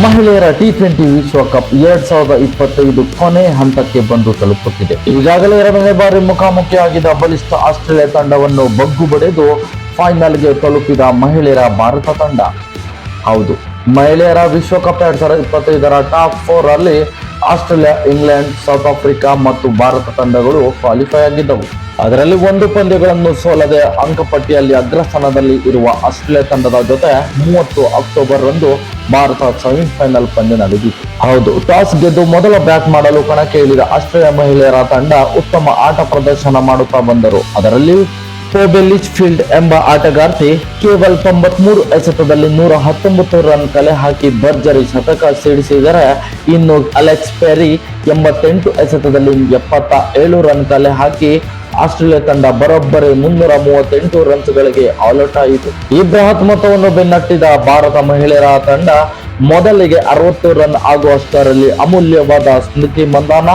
ಮಹಿಳೆಯರ T20 ವಿಶ್ವಕಪ್ 2025 ಕೊನೆ ಹಂತಕ್ಕೆ ಬಂದು ತಲುಪುತ್ತಿದೆ. ಈಗಾಗಲೇ ಎರಡನೇ ಬಾರಿ ಮುಖಾಮುಖಿಯಾಗಿದ್ದ ಬಲಿಷ್ಠ ಆಸ್ಟ್ರೇಲಿಯಾ ತಂಡವನ್ನು ಬಗ್ಗು ಬಡಿದು ಫೈನಲ್ಗೆ ತಲುಪಿದ ಮಹಿಳೆಯರ ಭಾರತ ತಂಡ. ಹೌದು, ಮಹಿಳೆಯರ ವಿಶ್ವಕಪ್ 2025ರ ಟಾಪ್ 4 ಅಲ್ಲಿ ಆಸ್ಟ್ರೇಲಿಯಾ, ಇಂಗ್ಲೆಂಡ್, ಸೌತ್ ಆಫ್ರಿಕಾ ಮತ್ತು ಭಾರತ ತಂಡಗಳು ಕ್ವಾಲಿಫೈ ಆಗಿದ್ದವು. ಅದರಲ್ಲಿ ಒಂದು ಪಂದ್ಯಗಳನ್ನು ಸೋಲದೆ ಅಂಕಪಟ್ಟಿಯಲ್ಲಿ ಅಗ್ರಸ್ಥಾನದಲ್ಲಿ ಇರುವ ಆಸ್ಟ್ರೇಲಿಯಾ ತಂಡದ ಜೊತೆ 30 ಅಕ್ಟೋಬರ್ ರಂದು ಭಾರತ ಸೆಮಿಫೈನಲ್ ಪಂದ್ಯ ನಡೆದಿತ್ತು. ಹೌದು, ಟಾಸ್ ಗೆದ್ದು ಮೊದಲ ಬ್ಯಾಟ್ ಮಾಡಲು ಕಣಕ್ಕೆ ಇಳಿದ ಆಸ್ಟ್ರೇಲಿಯಾ ಮಹಿಳೆಯರ ತಂಡ ಉತ್ತಮ ಆಟ ಪ್ರದರ್ಶನ ಮಾಡುತ್ತಾ ಬಂದರು. ಅದರಲ್ಲಿ ಫೋಬೆ ಲಿಚ್ಫೀಲ್ಡ್ ಎಂಬ ಆಟಗಾರ್ತಿ ಕೇವಲ 93 ಎಸೆತದಲ್ಲಿ 119 ರನ್ ಕಲೆ ಹಾಕಿ ಭರ್ಜರಿ ಶತಕ ಸಿಡಿಸಿದರೆ, ಇನ್ನು ಅಲೆಕ್ಸ್ ಪೆರಿ 88 ಎಸೆತದಲ್ಲಿ 77 ರನ್ ಕಲೆ ಹಾಕಿ ಆಸ್ಟ್ರೇಲಿಯಾ ತಂಡ ಬರೋಬ್ಬರಿ 338 ರನ್ಸ್ಗಳಿಗೆ ಆಲ್ಔಟ್ ಆಯಿತು. ಈ ಬೃಹತ್ ಮೊತ್ತವನ್ನು ಬೆನ್ನಟ್ಟಿದ ಭಾರತ ಮಹಿಳೆಯರ ತಂಡ ಮೊದಲಿಗೆ 60 ರನ್ ಆಗುವಷ್ಟರಲ್ಲಿ ಅಮೂಲ್ಯವಾದ ಸ್ಮೃತಿ ಮಂದಾನ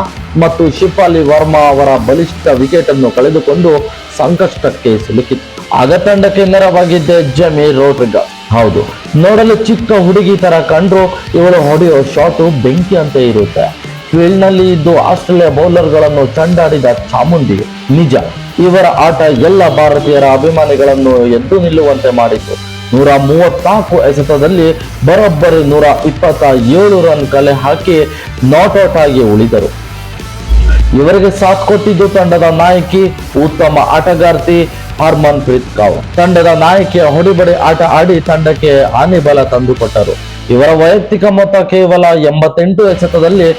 ಮತ್ತು ಶಿಫಾಲಿ ವರ್ಮಾ ಅವರ ಬಲಿಷ್ಠ ವಿಕೆಟ್ ಅನ್ನು ಕಳೆದುಕೊಂಡು ಸಂಕಷ್ಟಕ್ಕೆ ಸಿಲುಕಿತು. ಆಗ ತಂಡಕ್ಕೆ ನೆರವಾಗಿದ್ದೆ ಜೆಮಿ ರೋಡ್ರಿಗಸ್. ಹೌದು, ನೋಡಲು ಚಿಕ್ಕ ಹುಡುಗಿ ತರ ಕಂಡ್ರು ಇವಳು ಹೊಡೆಯೋ ಶಾಟು ಬೆಂಕಿ ಅಂತ ಇರುತ್ತೆ. ಫೀಲ್ಡ್ ನಲ್ಲಿ ಇದ್ದು ಆಸ್ಟ್ರೇಲಿಯಾ ಬೌಲರ್ಗಳನ್ನು ಚಂಡಾಡಿದ ಚಾಮುಂಡಿ. ನಿಜ, ಇವರ ಆಟ ಎಲ್ಲ ಭಾರತೀಯರ ಅಭಿಮಾನಿಗಳನ್ನು ಎದ್ದು ನಿಲ್ಲುವಂತೆ ಮಾಡಿತು. 134 ಎಸೆತದಲ್ಲಿ ಬರೋಬ್ಬರಿ 127 ರನ್ ಕಲೆ ಹಾಕಿ ನಾಟ್ಔಟ್ ಆಗಿ ಉಳಿದರು. ಇವರಿಗೆ ಸಾಥ್ ಕೊಟ್ಟಿದ್ದು ತಂಡದ ನಾಯಕಿ, ಉತ್ತಮ ಆಟಗಾರ್ತಿ ಹರ್ಮನ್ ಪ್ರೀತ್ ಕೌರ್. ತಂಡದ ನಾಯಕಿಯ ಹೊಡಿಬಡಿ ಆಟ ಆಡಿ ತಂಡಕ್ಕೆ ಆನೆಬಲ ತಂದುಕೊಟ್ಟರು. ಇವರ ವೈಯಕ್ತಿಕ ಮೊತ್ತ ಕೇವಲ 88 ಎಸೆತದಲ್ಲಿ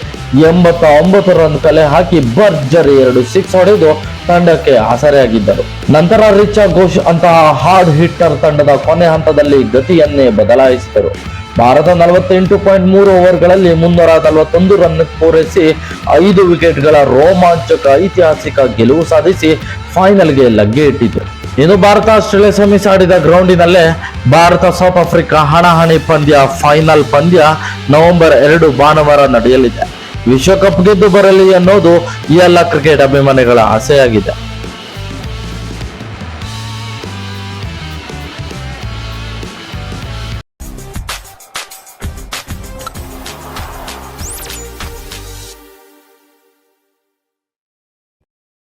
89 ರನ್ ಕಲೆ ಹಾಕಿ ಭರ್ಜರಿ 2 ಸಿಕ್ಸ್ ಹೊಡೆದು ತಂಡಕ್ಕೆ ಆಸರೆಯಾಗಿದ್ದರು. ನಂತರ ರಿಚಾ ಘೋಷ್ ಅಂತಹ ಹಾರ್ಡ್ ಹಿಟ್ಟರ್ ತಂಡದ ಕೊನೆ ಹಂತದಲ್ಲಿ ಗತಿಯನ್ನೇ ಬದಲಾಯಿಸಿದರು. ಭಾರತ 48.3 ಓವರ್ಗಳಲ್ಲಿ 341 ರನ್ ಪೂರೈಸಿ 5 ವಿಕೆಟ್ಗಳ ರೋಮಾಂಚಕ ಐತಿಹಾಸಿಕ ಗೆಲುವು ಸಾಧಿಸಿ ಫೈನಲ್ಗೆ ಲಗ್ಗೆ ಇಟ್ಟಿತು. ಇನ್ನು ಭಾರತ ಆಸ್ಟ್ರೇಲಿಯಾ ಸೆಮೀಸ್ ಆಡಿದ ಗ್ರೌಂಡಿನಲ್ಲೇ ಭಾರತ ಸೌತ್ ಆಫ್ರಿಕಾ ಹಣಾಹಣಿ ಪಂದ್ಯ, ಫೈನಲ್ ಪಂದ್ಯ ನವೆಂಬರ್ 2 ಭಾನುವಾರ ನಡೆಯಲಿದೆ. ವಿಶ್ವಕಪ್ ಗೆದ್ದು ಬರಲಿ ಅನ್ನೋದು ಈ ಎಲ್ಲ ಕ್ರಿಕೆಟ್ ಅಭಿಮಾನಿಗಳ ಆಸೆಯಾಗಿದೆ.